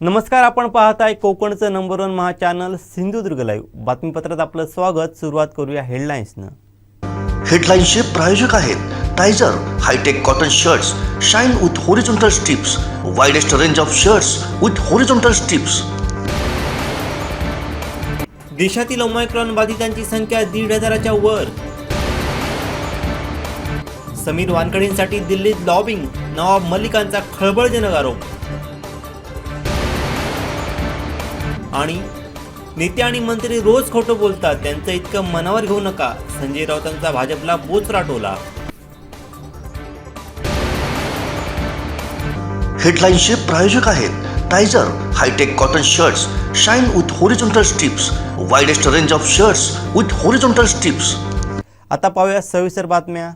नमस्कार, आपण पाहताय कोकणचं number 1 Maha channel Sindhudurg live बातमीपत्रात आपलं स्वागत। सुरुवात करूया हेडलाईन्सनं। हेडलाईन्सचे प्रायोजक आहेत Tyzer hitech cotton shirts shine with horizontal stripes, widest range of shirts with horizontal stripes. देशातील ओमायक्रॉन बाधितांची संख्या 1,500च्या वर। समीर वानखेडेंसाठी दिल्लीत लॉबिंग, नवाब मलिकांचा खळबळजनक आरोप। आणि नेते आणि मंत्री रोज खोटं बोलतात, त्यांचं इतकं मनावर घेऊ नका, संजय राऊतांचा भाजपला बोचरा टोला। हेडलाईन्सचे प्रायोजक आहेत Tyzer hitech cotton shirts shine with horizontal stripes, widest range of shirts with horizontal stripes. आता पाहूया सविस्तर बातम्या।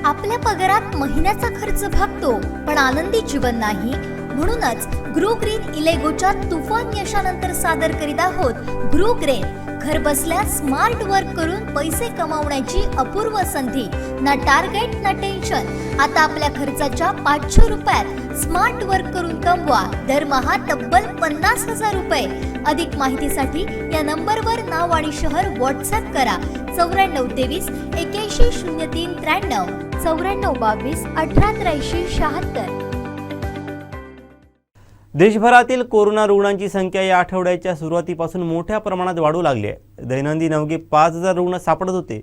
आपल्या पगारात महिन्याचा खर्च भागतो, पण आनंदी जीवन नाही। म्हणूनच ग्रो ग्रीन इलेगोच्या तुफान यशानंतर सादर करीत आहोत ग्रो ग्रीन। घर बसल्या स्मार्ट वर्क करून पैसे कमावण्याची अपूर्व संधी। ना टार्गेट ना टेन्शन। आता आपल्या खर्चाच्या 500 रुपयात स्मार्ट वर्क करून कमवा दरमहा तब्बल 50,000 रुपये। अधिक माहितीसाठी या नंबरवर नाव आणि शहर व्हॉट्सअप करा 9423 81 03 93 9422 1883 76। देशभरातील कोरोना रुग्णांची संख्या या आठवड्याच्या सुरुवातीपासून मोठ्या प्रमाणात वाढू लागली आहे। दैनंदिन अवघे 5,000 रुग्ण सापडत होते,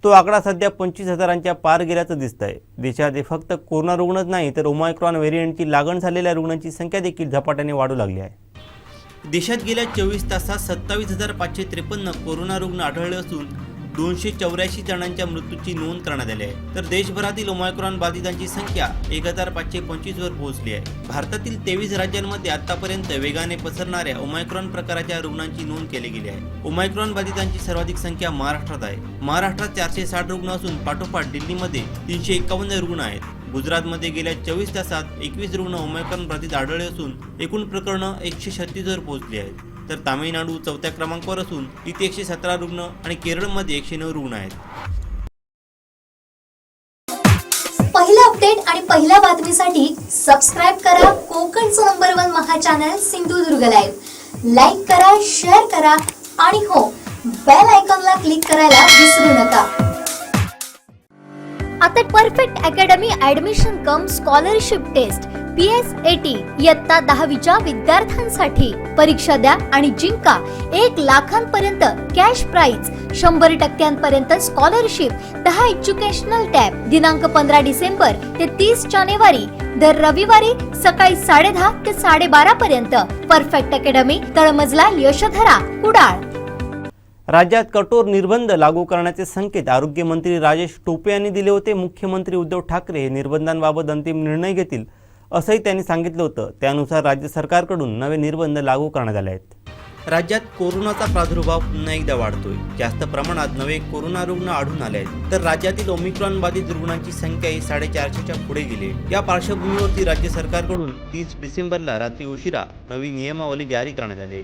तो आकडा सध्या 25,000च्या पार गेल्याचं दिसतंय। देशात फक्त कोरोना रुग्णच नाही तर ओमायक्रॉन व्हेरियंटची लागण झालेल्या रुग्णांची संख्या देखील झपाट्याने वाढू लागली आहे। देशात गेल्या 24 तासात 27,553 कोरोना रुग्ण आढळले असून 284 जणांच्या मृत्यूची नोंद करण्यात आली आहे। तर देशभरातील ओमायक्रॉन बाधितांची संख्या 1,525 वर पोहोचली आहे। भारतातील 23 राज्यांमध्ये आतापर्यंत वेगाने पसरणाऱ्या ओमायक्रॉन प्रकाराच्या रुग्णांची नोंद केली गेली आहे। ओमायक्रॉन बाधितांची सर्वाधिक संख्या महाराष्ट्रात आहे। महाराष्ट्रात 460 रुग्ण असून पाठोपाठ दिल्लीमध्ये 351 रुग्ण आहेत। गुजरातमध्ये गेल्या 24 तासात 21 रुग्ण ओमायक्रॉन बाधित आढळले असून एकूण प्रकरणं 136 वर पोहोचली आहेत। तर तामिळनाडू 4थ्या क्रमांकावर असून तिथे 117 रुग्ण आणि केरळमध्ये 109 रुग्ण आहेत। पहिला अपडेट आणि पहिल्या बातमीसाठी सबस्क्राइब करा कोकणचं number 1 Maha channel Sindhudurg live. Like करा, शेअर करा आणि हो, बेल आयकॉनला क्लिक करायला विसरू नका। आता perfect academy admission cum scholarship test PSAT इयत्ता 10वीच्या विद्यार्थ्यांसाठी परीक्षा द्या आणि जिंका 1 लाखांपर्यंत cash prize, 100% scholarship, 10 educational tab. दिनांक 15 डिसेंबर ते 30 जानेवारी दर रविवारी सकाळी 10:30 ते 12:30 पर्यंत। परफेक्ट अकॅडमी, तळमजला यशोधरा, कुडाळ। राज्यात कठोर निर्बंध लागू करण्याचे संकेत आरोग्यमंत्री राजेश टोपे यांनी दिले होते। मुख्यमंत्री उद्धव ठाकरे हे निर्बंधांबाबत अंतिम निर्णय घेतील असंही त्यांनी सांगितलं होतं। त्यानुसार राज्य सरकारकडून नवे निर्बंध लागू करण्यात आले आहेत। राज्यात कोरोनाचा प्रादुर्भाव पुन्हा एकदा वाढतोय। जास्त प्रमाणात नवे कोरोना रुग्ण आढळून आले आहेत। तर राज्यातील ओमिक्रॉन बाधित रुग्णांची संख्याही 450च्या पुढे गेली। या पार्श्वभूमीवरती राज्य सरकारकडून 30 डिसेंबरला रात्री उशिरा नवी नियमावली जारी करण्यात आली।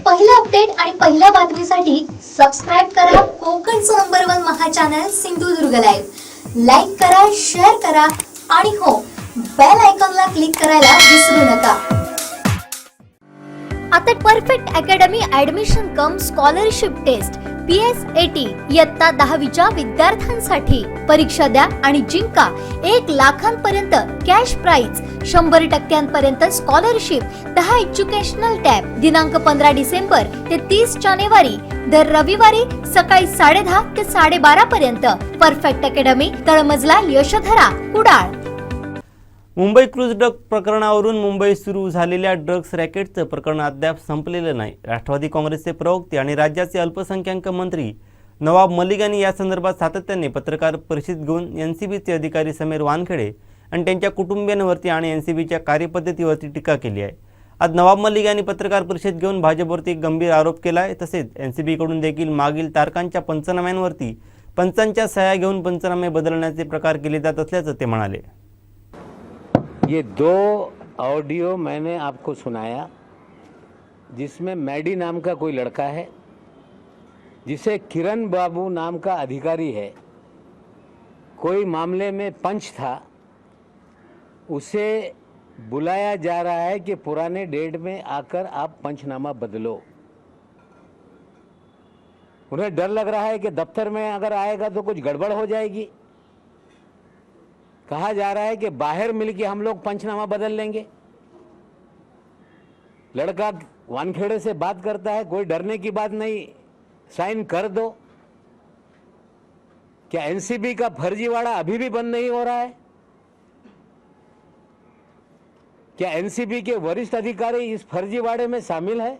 पहिला अपडेट आणि पहिल्या बातमीसाठी सबस्क्राइब करा कोकणचं number 1 Maha channel Sindhudurg live. Like करा, शेअर करा आणि हो, बेल आयकॉनला क्लिक करायला विसरू नका। आता perfect academy admission cum scholarship test PSAT इयत्ता 10वीच्या विद्यार्थ्यांसाठी परीक्षा द्या आणि जिंका 1 लाखांपर्यंत cash prize, 100% scholarship, 10 educational tab. दिनांक 15 डिसेंबर ते 30 जानेवारी दर रविवारी सकाळी 10:30 ते 12:30 पर्यंत। परफेक्ट अकॅडमी, तळमजला यशोधरा, कुडाळ। मुंबई क्रूज ड्रग प्रकरणावरून मुंबईत सुरू झालेल्या ड्रग्स रॅकेटचं प्रकरण अद्याप संपलेलं नाही. राष्ट्रवादी काँग्रेसचे प्रवक्ते आणि राज्याचे अल्पसंख्याक मंत्री नवाब मलिक यांनी या संदर्भात सातत्याने पत्रकार परिषद घेऊन एनसीबीचे अधिकारी समीर वानखेडे आणि त्यांच्या कुटुंबियांवरती आणि एनसीबीच्या कार्यपद्धतीवरती टीका केली आहे. आज नवाब मलिक यांनी पत्रकार परिषद घेऊन भाजपवरती गंभीर आरोप केला आहे. तसेच एनसीबीकडून देखील मागील तारखांच्या पंचनाम्यांवरती पंचांच्या सह्या घेऊन पंचनामे बदलण्याचे प्रकार केले जात असल्याचं ते म्हणाले. ये दो ऑडियो मैंने आपको सुनाया जिसमें मैडी नाम का कोई लड़का है, जिसे किरण बाबू नाम का अधिकारी है, कोई मामले में पंच था, उसे बुलाया जा रहा है कि पुराने डेट में आकर आप पंचनामा बदलो. उन्हें डर लग रहा है कि दफ्तर में अगर आएगा तो कुछ गड़बड़ हो जाएगी. कहा जा रहा है कि बाहर मिलके हम लोग पंचनामा बदल लेंगे. लड़का वानखेड़े से बात करता है, कोई डरने की बात नहीं, साइन कर दो. क्या एनसीबी का फर्जीवाड़ा अभी भी बंद नहीं हो रहा है? क्या एनसीबी के वरिष्ठ अधिकारी इस फर्जीवाड़े में शामिल है?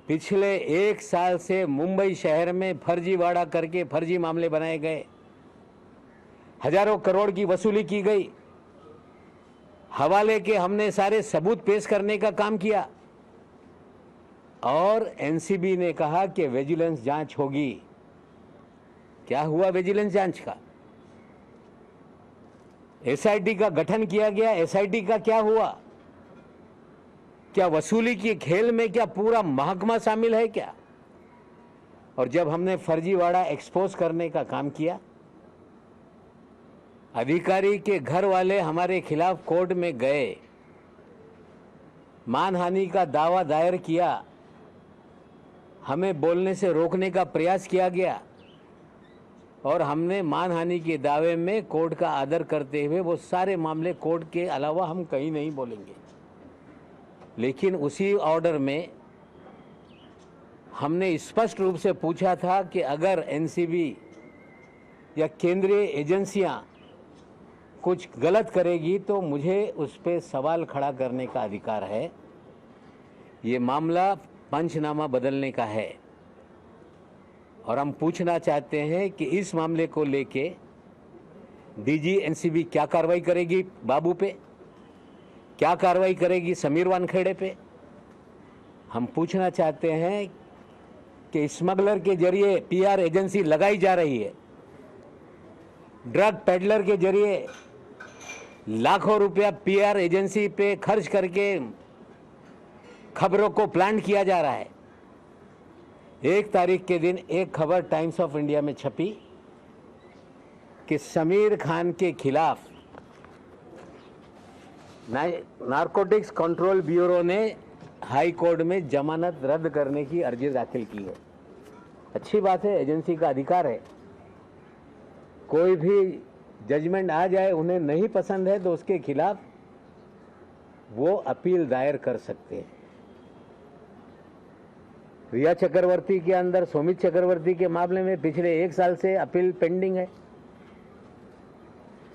पिछले 1 साल से मुंबई शहर में फर्जीवाड़ा करके फर्जी मामले बनाए गए, हजारों करोड़ की वसूली की गई, हवाले के हमने सारे सबूत पेश करने का काम किया और एनसीबी ने कहा कि विजिलेंस जांच होगी. क्या हुआ विजिलेंस जांच का? एसआईटी का गठन किया गया, एसआईटी का क्या हुआ? क्या वसूली के खेल में क्या पूरा महकमा शामिल है क्या? और जब हमने फर्जीवाड़ा एक्सपोज करने का काम किया, अधिकारी के घर वाले हमारे खिलाफ कोर्ट में गए, मानहानि का दावा दायर किया, हमें बोलने से रोकने का प्रयास किया गया और हमने मानहानि के दावे में कोर्ट का आदर करते हुए वो सारे मामले कोर्ट के अलावा हम कहीं नहीं बोलेंगे. लेकिन उसी ऑर्डर में हमने स्पष्ट रूप से पूछा था कि अगर एनसीबी या केंद्रीय एजेंसियां कुछ गलत करेगी तो मुझे उस पर सवाल खड़ा करने का अधिकार है. ये मामला पंचनामा बदलने का है और हम पूछना चाहते हैं कि इस मामले को लेके डीजी एनसीबी क्या कार्रवाई करेगी बाबू पे, क्या कार्रवाई करेगी समीर वानखेड़े पे. हम पूछना चाहते हैं कि स्मगलर के जरिए पीआर एजेंसी लगाई जा रही है, ड्रग पेडलर के जरिए लाखों रुपया पीआर एजेंसी पे खर्च करके खबरों को प्लांट किया जा रहा है. 1 तारीख के दिन एक खबर टाइम्स ऑफ इंडिया में छपी कि समीर खान के खिलाफ नारकोटिक्स कंट्रोल ब्यूरो ने हाई कोर्ट में जमानत रद्द करने की अर्जी दाखिल की है. अच्छी बात है, एजेंसी का अधिकार है. कोई भी जजमेंट आ जाए, उन्हें नहीं पसंद है तो उसके खिलाफ वो अपील दायर कर सकते हैं. रिया चक्रवर्ती के अंदर सुमित चक्रवर्ती के मामले में पिछले 1 साल से अपील पेंडिंग है.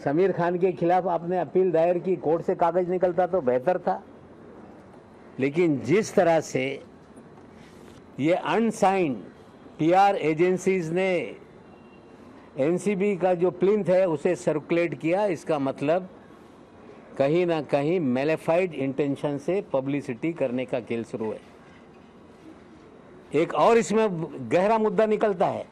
समीर खान के खिलाफ आपने अपील दायर की, कोर्ट से कागज निकलता तो बेहतर था. लेकिन जिस तरह से ये अनसाइंड पीआर एजेंसीज ने एनसीबी का जो प्लिंथ है उसे सर्कुलेट किया, इसका मतलब कहीं ना कहीं मेलेफाइड इंटेंशन से पब्लिसिटी करने का खेल शुरू है. एक और इसमें गहरा मुद्दा निकलता है.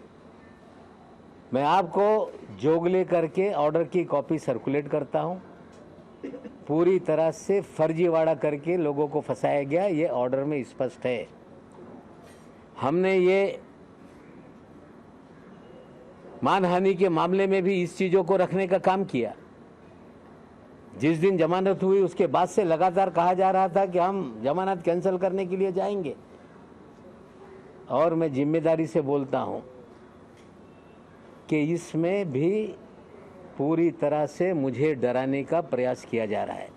मैं आपको जोगले करके ऑर्डर की कॉपी सर्कुलेट करता हूं. पूरी तरह से फर्जीवाड़ा करके लोगों को फंसाया गया, ये ऑर्डर में स्पष्ट है. हमने ये मानहानि के मामले में भी इस चीज़ों को रखने का काम किया. जिस दिन जमानत हुई उसके बाद से लगातार कहा जा रहा था कि हम जमानत कैंसिल करने के लिए जाएंगे. और मैं जिम्मेदारी से बोलता हूं कि इसमें भी पूरी तरह से मुझे डराने का प्रयास किया जा रहा है.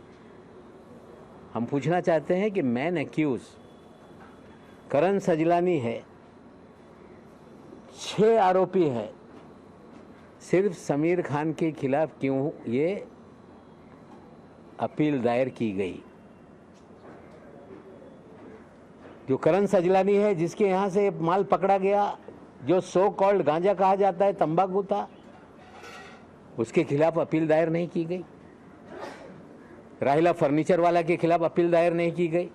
हम पूछना चाहते हैं कि मैन एक्यूज करण सजलानी है, 6 आरोपी है, सिर्फ समीर खान के खिलाफ क्यों ये अपील दायर की गई? जो करण सजलानी है, जिसके यहाँ से माल पकड़ा गया, जो सो कॉल्ड गांजा कहा जाता है, तंबाकू था, उसके खिलाफ अपील दायर नहीं की गई। राहिला फर्नीचर वाला के खिलाफ अपील दायर नहीं की गई।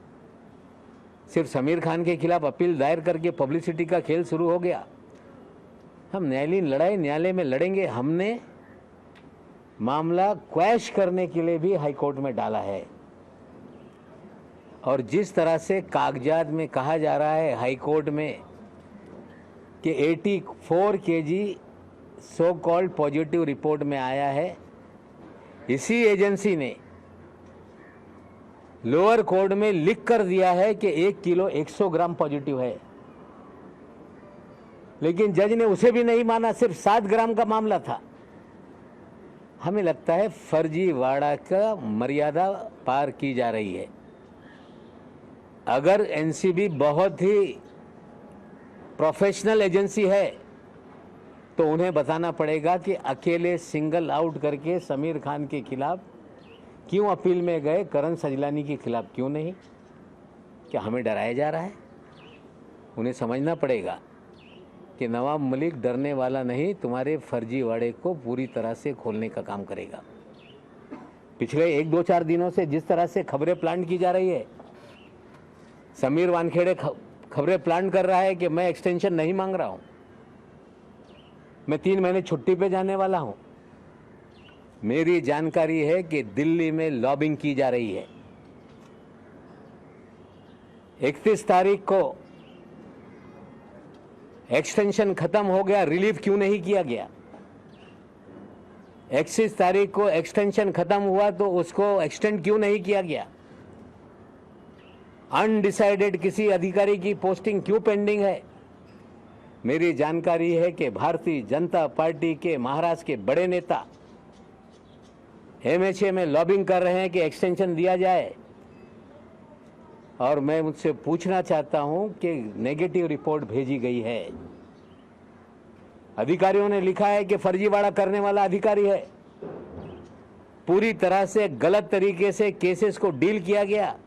सिर्फ समीर खान के खिलाफ अपील दायर करके पब्लिसिटी का खेल शुरू हो गया। हम न्यायालयीन लड़ाई न्यायालय में लड़ेंगे। हमने मामला क्वैश करने के लिए भी हाईकोर्ट में डाला है। और जिस तरह से कागजात में कहा जा रहा है हाईकोर्ट में कि 84 kg so called positive report में आया है, इसी एजेंसी ने लोअर कोर्ट में लिख कर दिया है कि 1 किलो 100 ग्राम पॉजिटिव है, लेकिन जज ने उसे भी नहीं माना, सिर्फ 7 ग्राम का मामला था। हमें लगता है फर्जीवाड़ा का मर्यादा पार की जा रही है। अगर एनसीबी बहुत ही प्रोफेशनल एजेंसी है तो उन्हें बताना पड़ेगा कि अकेले सिंगल आउट करके समीर खान के खिलाफ क्यों अपील में गए, करण सजलानी के खिलाफ क्यों नहीं? क्या हमें डराया जा रहा है? उन्हें समझना पड़ेगा कि नवाब मलिक डरने वाला नहीं, तुम्हारे फर्जीवाड़े को पूरी तरह से खोलने का काम करेगा। पिछले 1-2-4 दिनों से जिस तरह से खबरें प्लांट की जा रही है, समीर वानखेड़े खबरें प्लांट कर रहा है कि मैं एक्सटेंशन नहीं मांग रहा हूं, मैं 3 महीने छुट्टी पे जाने वाला हूं। मेरी जानकारी है कि दिल्ली में लॉबिंग की जा रही है। 31 तारीख को एक्सटेंशन खत्म हो गया, रिलीफ क्यों नहीं किया गया? 31 तारीख को एक्सटेंशन खत्म हुआ तो उसको एक्सटेंड क्यों नहीं किया गया? अनडिसाइडेड किसी अधिकारी की पोस्टिंग क्यों पेंडिंग है? मेरी जानकारी है कि भारतीय जनता पार्टी के महाराष्ट्र के बड़े नेता एमएचए में लॉबिंग कर रहे हैं कि एक्सटेंशन दिया जाए। और मैं मुझसे पूछना चाहता हूं कि नेगेटिव रिपोर्ट भेजी गई है। अधिकारियों ने लिखा है कि फर्जीवाड़ा करने वाला अधिकारी है। पूरी तरह से गलत तरीके से केसेस को डील किया गया,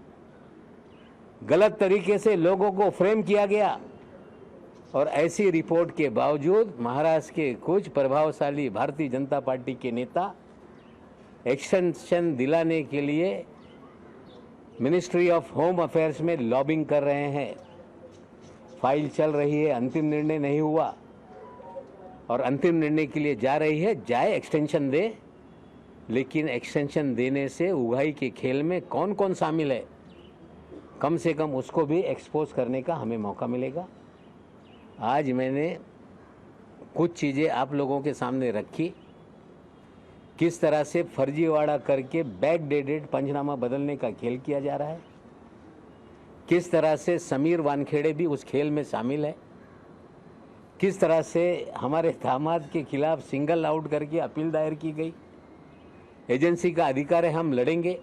गलत तरीके से लोगों को फ्रेम किया गया। और ऐसी रिपोर्ट के बावजूद महाराष्ट्र के कुछ प्रभावशाली भारतीय जनता पार्टी के नेता एक्सटेंशन दिलाने के लिए मिनिस्ट्री ऑफ होम अफेयर्स में लॉबिंग कर रहे हैं। फाइल चल रही है, अंतिम निर्णय नहीं हुआ और अंतिम निर्णय के लिए जा रही है। जाए, एक्सटेंशन दे, लेकिन एक्सटेंशन देने से उगाही के खेल में कौन कौन शामिल है, कम से कम उसको भी एक्सपोज करने का हमें मौका मिलेगा। आज मैंने कुछ चीज़ें आप लोगों के सामने रखी, किस तरह से फर्जीवाड़ा करके बैकडेटेड पंचनामा बदलने का खेल किया जा रहा है, किस तरह से समीर वानखेड़े भी उस खेल में शामिल है, किस तरह से हमारे दामाद के खिलाफ सिंगल आउट करके अपील दायर की गई। एजेंसी का अधिकार है, हम लड़ेंगे।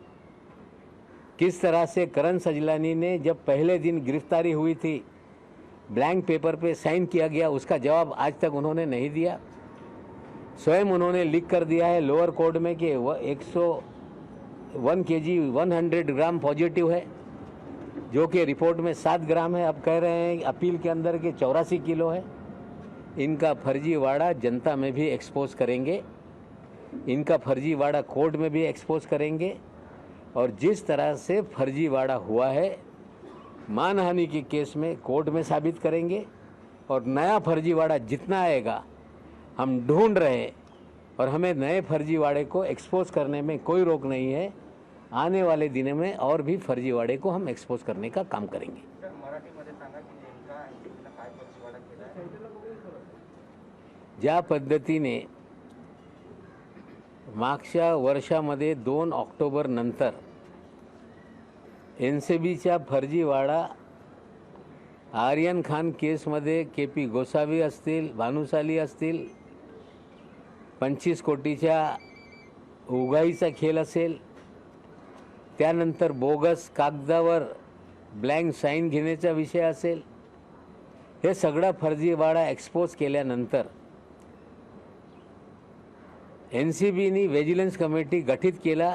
किस तरह से करण सजलानी ने जब पहले दिन गिरफ्तारी हुई थी, ब्लैंक पेपर पे साइन किया गया, उसका जवाब आज तक उन्होंने नहीं दिया। स्वयं उन्होंने लिख कर दिया है लोअर कोर्ट में कि 101 kg 100 ग्राम पॉजिटिव है, जो कि रिपोर्ट में 7 ग्राम है। अब कह रहे हैं अपील के अंदर के 84 किलो है। इनका फर्जीवाड़ा जनता में भी एक्सपोज करेंगे, इनका फर्जीवाड़ा कोर्ट में भी एक्सपोज करेंगे। और जिस तरह से फर्जीवाड़ा हुआ है मानहानि के केस में कोर्ट में साबित करेंगे। और नया फर्जीवाड़ा जितना आएगा हम ढूंढ रहे हैं, और हमें नए फर्जीवाड़े को एक्सपोज करने में कोई रोक नहीं है। आने वाले दिनों में और भी फर्जीवाड़े को हम एक्सपोज करने का काम करेंगे। ज्या पद्धतीने मागच्या वर्षामध्ये 2 ऑक्टोबर नंतर एनसीबीच्या फर्जीवाड़ा आर्यन खान केसमध्ये केपी गोसावी असतील, भानुशाली असतील, 25 कोटीच्या उगाईचा खेळ असेल, त्यानंतर बोगस कागदावर ब्लँक साईन घेण्याचा विषय असेल, हे सगळा फर्जीवाड़ा एक्सपोज केल्यानंतर NCBनी व्हिजिलन्स कमिटी गठीत केला,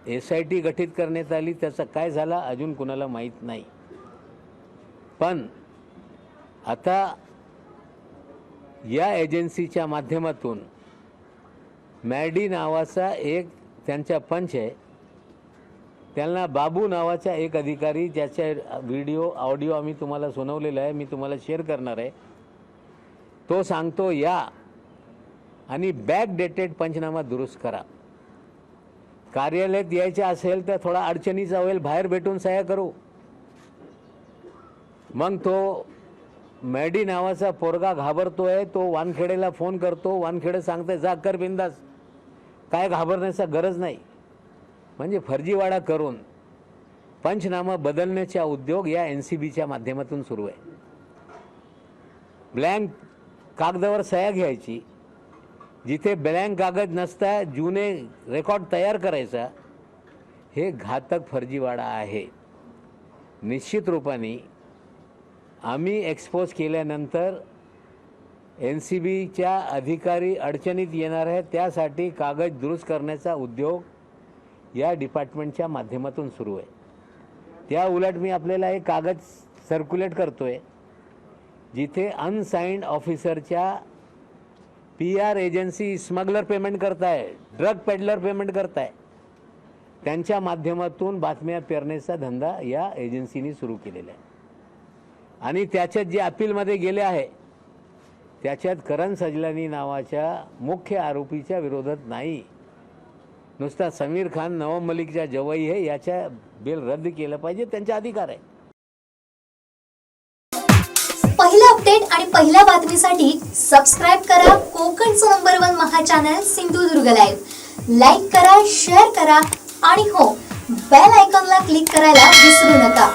SIT गठीत करण्यात आली, त्याचा काय झाला अजून कुणाला माहीत नाही. पण आता या एजन्सीच्या माध्यमातून मॅडी नावाचा एक त्यांचा पंच आहे, त्यांना बाबू नावाचा एक अधिकारी, ज्याचा व्हिडिओ ऑडिओ आम्ही तुम्हाला सुनावलेला आहे, मी तुम्हाला शेअर करणार आहे. तो सांगतो या आणि बॅक डेटेड पंचनामा दुरुस्त करा. कार्यालयात यायचे असेल तर थोडा अडचणीचा होईल, बाहेर भेटून सह्या करू. मग तो मॅडी नावाचा पोरगा घाबरतोय, तो वानखेडेला फोन करतो, वानखेडे सांगते जा कर बिंदास, काय घाबरण्याचा गरज नाही. म्हणजे फर्जीवाडा करून पंचनामा बदलण्याचा उद्योग या NCBच्या माध्यमातून सुरू आहे. ब्लँक कागदावर सह्या घ्यायची, जिथे ब्लँक कागद नसता जुने रेकॉर्ड तयार करायचा, हे घातक फर्जीवाडा आहे. निश्चित रूपाने आम्ही एक्सपोज केल्यानंतर NCBच्या अधिकारी अडचणीत येणार आहे, त्यासाठी कागद दुरुस्त करण्याचा उद्योग या डिपार्टमेंटच्या माध्यमातून सुरू आहे. त्या उलट मी आपल्याला एक कागद सर्क्युलेट करतोय, जिथे अनसाइंड ऑफिसरच्या PR एजन्सी स्मगलर पेमेंट करताय, ड्रग पेडलर पेमेंट करताय, त्यांच्या माध्यमातून बातम्या पेरण्याचा धंदा या एजन्सीने सुरू केलेला आहे. आणि त्याच्यात जे अपीलमध्ये गेले आहे त्याच्यात करण सजलानी नावाच्या मुख्य आरोपीच्या विरोधात नाही, नुसता समीर खान नवाब मलिकच्या जवई है, याच्या बिल रद्द केलं पाहिजे, त्यांचा अधिकार आहे. पहिला अपडेट आणि पहिल्या बातमीसाठी सबस्क्राइब करा कोकणचं number 1 Maha channel Sindhudurg live. Like करा, शेअर करा आणि हो, बेल आयकॉनला क्लिक करायला विसरू नका.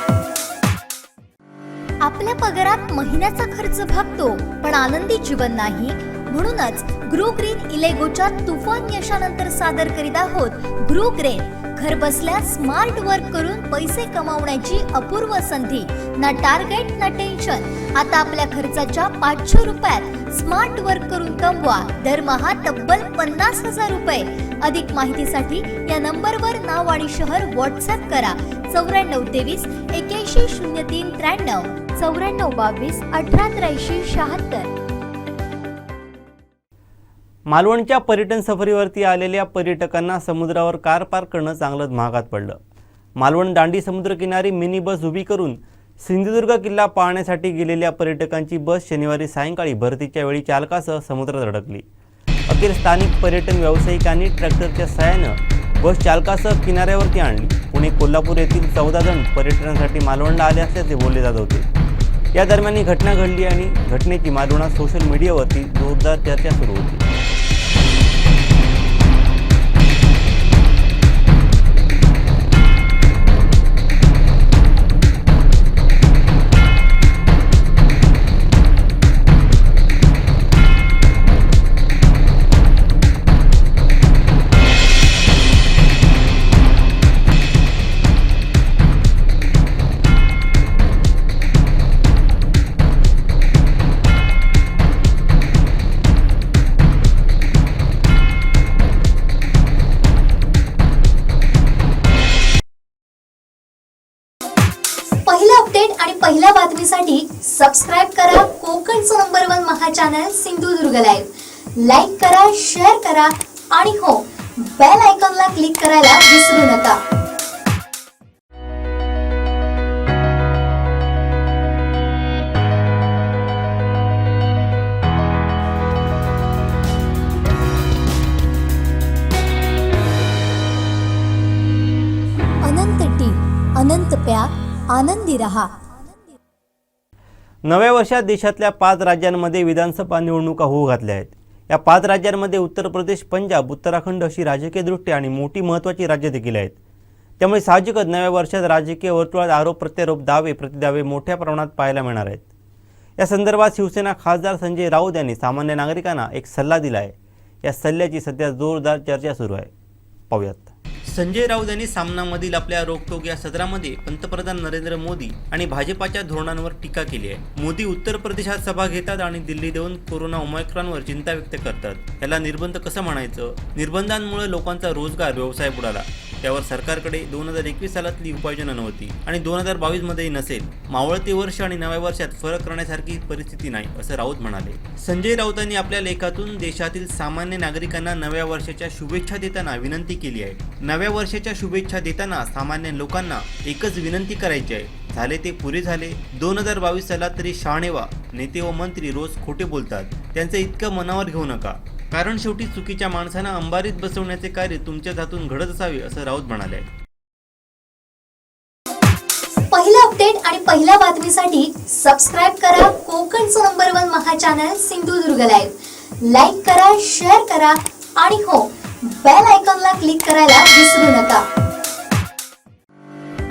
आपल्या पगारात महिन्याचा खर्च भागतो पण आनंदी जीवन नाही, म्हणूनच ग्रो ग्रीन इलेगोच्या तुफान यशानंतर सादर करीत आहोत ग्रो ग्रेन. घर बसल्या स्मार्ट वर्क करून पैसे कमावण्याची अपूर्व संधी. ना टार्गेट ना टेन्शन. आता आपल्या खर्चाच्या 500 रुपयात स्मार्ट वर्क करून कमवा दरमहा तब्बल 50,000 रुपये. अधिक माहितीसाठी या नंबरवर नाव आणि शहर व्हॉट्सअप करा 9423 81 03 93 9422 1883 76. मालवणच्या पर्यटन सफरीवरती आलेल्या पर्यटकांना समुद्रावर कार पार्क करणं चांगलंच महागात पडलं. मालवण दांडी समुद्रकिनारी मिनी बस उभी करून सिंधुदुर्ग किल्ला पाहण्यासाठी गेलेल्या पर्यटकांची बस शनिवारी सायंकाळी भरतीच्या वेळी चालकासह समुद्रात अडकली. अखेर स्थानिक पर्यटन व्यावसायिकांनी ट्रॅक्टरच्या सहाय्यानं बस चालकासह किनाऱ्यावरती आणली. पुणे कोल्हापूर येथील 14 जण पर्यटनासाठी मालवणला आले असल्याचे बोलले जात होते. या दरम्यान ही घटना घडली आणि घटनेची मालवणात सोशल मीडियावरती जोरदार चर्चा सुरू होती. पहिला अपडेट आणि पहिल्या बातमीसाठी सबस्क्राइब करा कोकणचं number 1 Maha channel Sindhudurg live. Like करा, शेअर करा आणि हो, बेल आयकॉनला क्लिक करायला विसरू नका. अनंत टी, अनंत प्यार, आनंदी रहा. नव्या वर्षात देशातल्या 5 राज्यांमध्ये विधानसभा निवडणुका होऊ घातल्या आहेत. या 5 राज्यांमध्ये उत्तर प्रदेश, पंजाब, उत्तराखंड अशी राजकीयदृष्ट्या आणि मोठी महत्त्वाची राज्ये देखील आहेत. त्यामुळे साहजिकच नव्या वर्षात राजकीय वर्तुळात आरोप प्रत्यारोप, दावे प्रतिदावे मोठ्या प्रमाणात पाहायला मिळणार आहेत. या संदर्भात शिवसेना खासदार संजय राऊत यांनी सामान्य नागरिकांना एक सल्ला दिला आहे. या सल्ल्याची सध्या जोरदार चर्चा सुरू आहे. पाहूयात. संजय राऊत यांनी सामनामधील आपल्या रोकटोक या सदरामध्ये पंतप्रधान नरेंद्र मोदी आणि भाजपाच्या धोरणांवर टीका केली आहे. मोदी उत्तर प्रदेशात सभा घेतात आणि दिल्लीत येऊन कोरोना ओमायक्रॉनवर चिंता व्यक्त करतात. याला निर्बंध कसं म्हणायचं? निर्बंधांमुळे लोकांचा रोजगार व्यवसाय बुडाला. त्यावर सरकारकडे 2021 सालातली उपाययोजना नव्हती आणि 2022 मध्येही नसेल. मावळते वर्ष आणि नव्या वर्षात फरक करण्यासारखी परिस्थिती नाही, असं राऊत म्हणाले. संजय राऊतांनी आपल्या लेखातून देशातील सामान्य नागरिकांना नव्या वर्षाच्या शुभेच्छा देताना विनंती केली आहे. नव्या वर्षाच्या शुभेच्छा देताना सामान्य लोकांना एकच विनंती करायची आहे, झाले ते पुरे झाले. 2022 सालात तरी शहाणे व्हा. नेते व मंत्री रोज खोटे बोलतात, त्यांचं इतकं मनावर घेऊ नका, कारण शेवटी चुकीच्या माणसांना अंबारीत बसवण्याचे कार्य तुमच्याच हातून घडत असावे, असं राऊत म्हणाले. पहिला अपडेट आणि पहिल्या बातमीसाठी सबस्क्राईब करा कोकणचं number 1 Maha channel Sindhudurg live. Like करा, शेअर करा आणि हो, बेल आयकॉनला क्लिक करायला विसरू नका.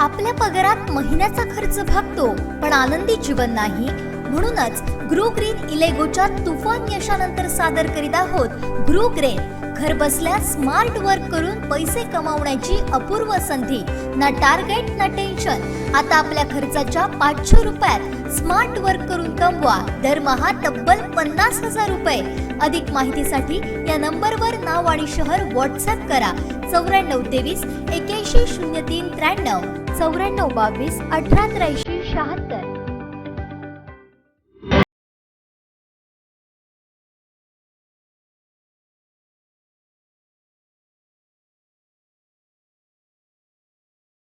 आपल्या पगारात महिन्याचा खर्च भागतो, पण आनंदी जीवन नाही. म्हणूनच ग्रो ग्रीन इलेगोच्या तुफान यशानंतर सादर करीत आहोत ग्रो ग्रेन. घर बसल्या स्मार्ट वर्क करून पैसे कमावण्याची अपूर्व संधी. ना टार्गेट ना टेन्शन. आता आपल्या खर्चाच्या 500 रुपयात स्मार्ट वर्क करून कमवा दरमहा तब्बल 50,000 रुपये. अधिक माहितीसाठी या नंबरवर नाव आणि शहर व्हॉट्सअप करा. 9423 81 03 93 9422 1883 76.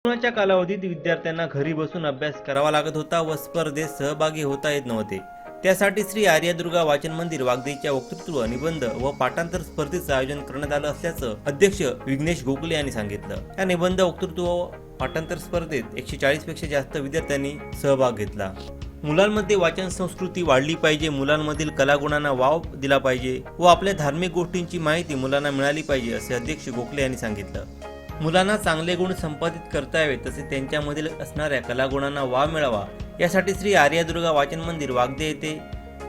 कोरोनाच्या कालावधीत विद्यार्थ्यांना घरी बसून अभ्यास करावा लागत होता व स्पर्धेत सहभागी होता येत नव्हते. त्यासाठी श्री आर्यदुर्गा वाचन मंदिर वागदेच्या वक्तृत्व, निबंध व पाठांतर स्पर्धेचं आयोजन करण्यात आलं असल्याचं अध्यक्ष विघ्नेश गोखले यांनी सांगितलं. या निबंध, वक्तृत्व व पाठांतर स्पर्धेत 140 पेक्षा जास्त विद्यार्थ्यांनी सहभाग घेतला. मुलांमध्ये वाचन संस्कृती वाढली पाहिजे, मुलांमधील कलागुणांना वाव दिला पाहिजे व आपल्या धार्मिक गोष्टींची माहिती मुलांना मिळाली पाहिजे, असे अध्यक्ष गोखले यांनी सांगितलं. मुलांना चांगले गुण संपादित करता यावे, तसेच त्यांच्यामधील असणाऱ्या कलागुणांना वाव मिळावा, यासाठी श्री आर्यदुर्गा वाचन मंदिर वागदे येथे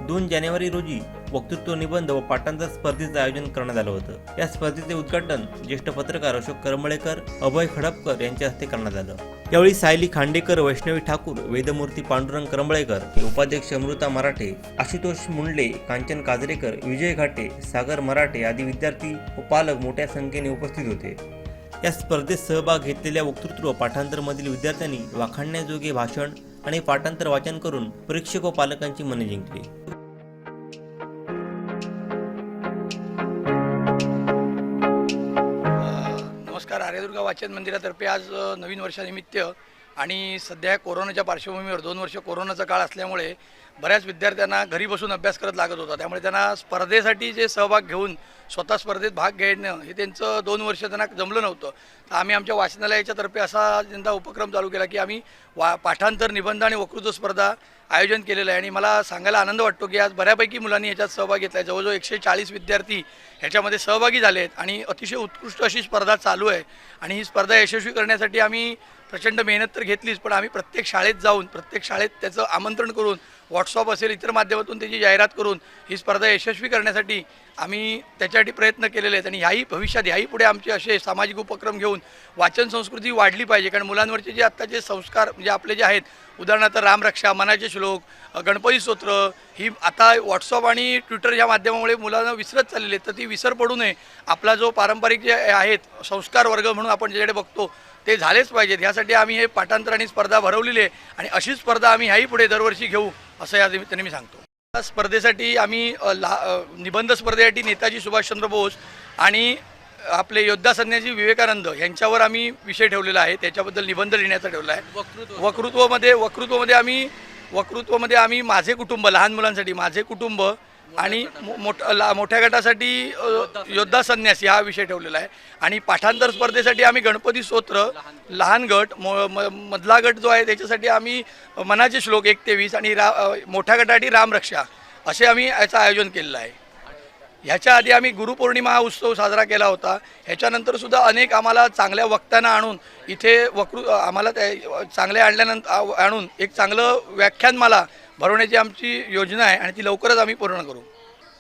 2 जानेवारी रोजी वक्तृत्व, निबंध व पाठांतर स्पर्धेचं आयोजन करण्यात आलं होतं. या स्पर्धेचे उद्घाटन ज्येष्ठ पत्रकार अशोक करमळेकर, अभय खडपकर यांच्या हस्ते करण्यात आलं. यावेळी सायली खांडेकर, वैष्णवी ठाकूर, वेदमूर्ती पांडुरंग करंबळेकर, उपाध्यक्ष अमृता मराठे, आशुतोष मुंडले, कांचन काजरेकर, विजय घाटे, सागर मराठे आदी विद्यार्थी व पालक मोठ्या संख्येने उपस्थित होते. या स्पर्धेत सहभाग घेतलेल्या वक्तृत्व, पाठांतर मधील विद्यार्थ्यांनी वाखाणण्याजोगे भाषण आणि पाठांतर वाचन करून परीक्षक व पालकांची मने जिंकली. नमस्कार. आर्यदुर्गा वाचन मंदिरातर्फे आज नवीन वर्षानिमित्त आणि सध्या कोरोनाच्या पार्श्वभूमीवर 2 वर्ष कोरोनाचा काळ असल्यामुळे बऱ्याच विद्यार्थ्यांना घरी बसून अभ्यास करत लागत होता. त्यामुळे त्यांना स्पर्धेसाठी जे सहभाग घेऊन स्वतः स्पर्धेत भाग घेणं हे त्यांचं 2 वर्ष त्यांना जमलं नव्हतं. तर आम्ही आमच्या वाचनालयाच्यातर्फे असा यंदा उपक्रम चालू केला की आम्ही पाठांतर, निबंध आणि वक्तृत्व स्पर्धा आयोजन केलेलं आहे. आणि मला सांगायला आनंद वाटतो की आज बऱ्यापैकी मुलांनी याच्यात सहभाग घेतला आहे. जवळजवळ 140 विद्यार्थी ह्याच्यामध्ये सहभागी झाले आहेत आणि अतिशय उत्कृष्ट अशी स्पर्धा चालू आहे. आणि ही स्पर्धा यशस्वी करण्यासाठी आम्ही प्रचंड मेहनत तर घेतलीच, पण आम्ही प्रत्येक शाळेत जाऊन प्रत्येक शाळेत त्याचं आमंत्रण करून, व्हॉट्सअप असेल, इतर माध्यमातून त्याची जाहिरात करून ही स्पर्धा यशस्वी करण्यासाठी आम्ही त्याच्यासाठी प्रयत्न केलेले आहेत. आणि ह्याही भविष्यात, ह्याही पुढे आमचे असे सामाजिक उपक्रम घेऊन वाचन संस्कृती वाढली पाहिजे. कारण मुलांवरचे जे आत्ताचे संस्कार म्हणजे आपले जे आहेत, उदाहरणार्थ रामरक्षा, मनाचे श्लोक, गणपती स्तोत्र, ही आता व्हॉट्सअप आणि ट्विटर या माध्यमामुळे मुलांना विसरत चाललेले आहेत. तर ती विसर पडू नये. आपला जो पारंपरिक जे आहेत संस्कार वर्ग म्हणून आपण ज्याकडे बघतो ते झालेच पाहिजेत. ह्यासाठी आम्ही हे पाठांतर आणि स्पर्धा भरवलेली आहे आणि अशी स्पर्धा आम्ही ह्याही पुढे दरवर्षी घेऊ, असं या निमित्ताने मी सांगतो. स्पर्धेसाठी आम्ही निबंध स्पर्धेसाठी नेताजी सुभाषचंद्र बोस आणि आपले योद्धा संन्यासी विवेकानंद यांच्यावर आम्ही विषय ठेवलेला आहे. त्याच्याबद्दल निबंध लिहिण्याचा ठेवला आहे. वक्तृत्वामध्ये आम्ही माझे कुटुंब, लहान मुलांसाठी माझे कुटुंब आणि मोठ्या गटासाठी योद्धा संन्यासी हा विषय ठेवलेला आहे. आणि पाठांतर स्पर्धेसाठी आम्ही गणपती स्तोत्र, लहान गट, मधला गट जो आहे त्याच्यासाठी आम्ही मनाचे श्लोक 1 ते 20 आणि मोठ्या गटासाठी रामरक्षा असे आम्ही याचं आयोजन केलेलं आहे. ह्याच्या आधी आम्ही गुरुपौर्णिमा हा उत्सव साजरा केला होता. ह्याच्यानंतर सुद्धा अनेक आम्हाला चांगल्या वक्त्यांना आणून इथे आम्हाला चांगल्या आणून एक चांगलं व्याख्यानमाला भरवण्याची आमची योजना आहे आणि ती लवकरच आम्ही पूर्ण करू.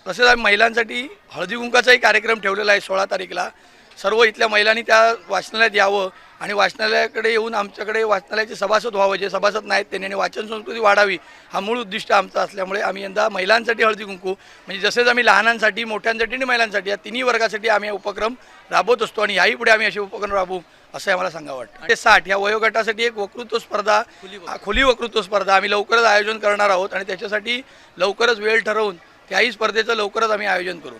तसेच आम्ही महिलांसाठी हळदी कुंकाचाही कार्यक्रम ठेवलेला आहे 16 तारखेला. सर्व इथल्या महिलांनी त्या वाचनालयात यावं आणि वाचनालयाकडे येऊन आमच्याकडे वाचनालयाचे सभासद व्हावं. जे सभासद नाहीत त्यांनी आणि वाचन संस्कृती वाढावी हा मूळ उद्दिष्ट आमचा असल्यामुळे आम्ही यंदा महिलांसाठी हळदी कुंकू म्हणजे जसेच आम्ही लहानांसाठी, मोठ्यांसाठी आणि महिलांसाठी या तिन्ही वर्गासाठी आम्ही हा उपक्रम राबवत असतो आणि याही पुढे आम्ही असे उपक्रम राबवू असं आम्हाला सांगावं वाटतं. ते 60 या वयोगटासाठी एक वक्तृत्व स्पर्धा, खुली वक्तृत्व स्पर्धा आम्ही लवकरच आयोजन करणार आहोत आणि त्याच्यासाठी लवकरच वेळ ठरवून त्याही स्पर्धेचं लवकरच आम्ही आयोजन करू.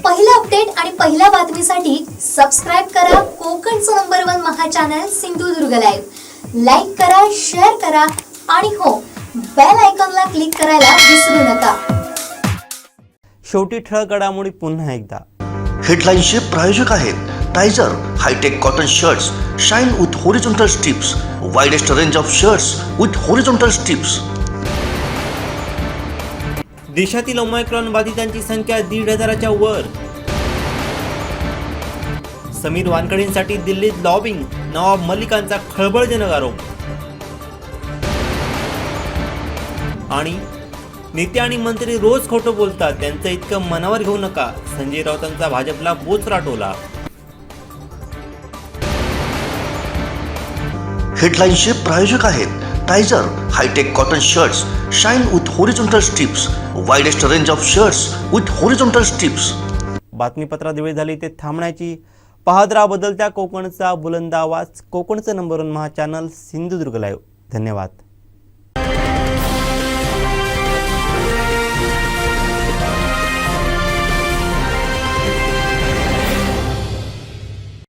पहिला अपडेट आणि पहिल्या बातमीसाठी सबस्क्राईब करा कोकणचं number 1 Maha channel Sindhudurg live. Like करा, शेअर करा आणि हो, बेल आयकॉनला क्लिक करायला विसरू नका. शेवटी ठळक घडामोडी पुन्हा एकदा. हेडलाईन्सचे प्रायोजक आहेत Tyzer hitech cotton shirts shine with horizontal stripes, widest range of shirts with horizontal stripes. देशातील ओमायक्रॉन बाधितांची संख्या 1,500च्या वर. समीर वानखेडेंसाठी दिल्लीत लॉबिंग, नवाब मलिकांचा खळबळजनक आरोप. आणि नेते आणि मंत्री रोज खोटं बोलतात, त्यांचं इतकं मनावर घेऊ नका, संजय राऊतांचा भाजपला बोचरा टोला. हेडलाईन्सचे प्रायोजक आहेत Tyzer hitech cotton shirts shine with horizontal stripes, widest range of shirts with horizontal stripes. बातमीपत्रात वेळ झाली ते थांबण्याची. पाहत राहा बदलत्या कोकणचा बुलंद आवाज, कोकणचं number 1 Maha channel Sindhudurg live. धन्यवाद.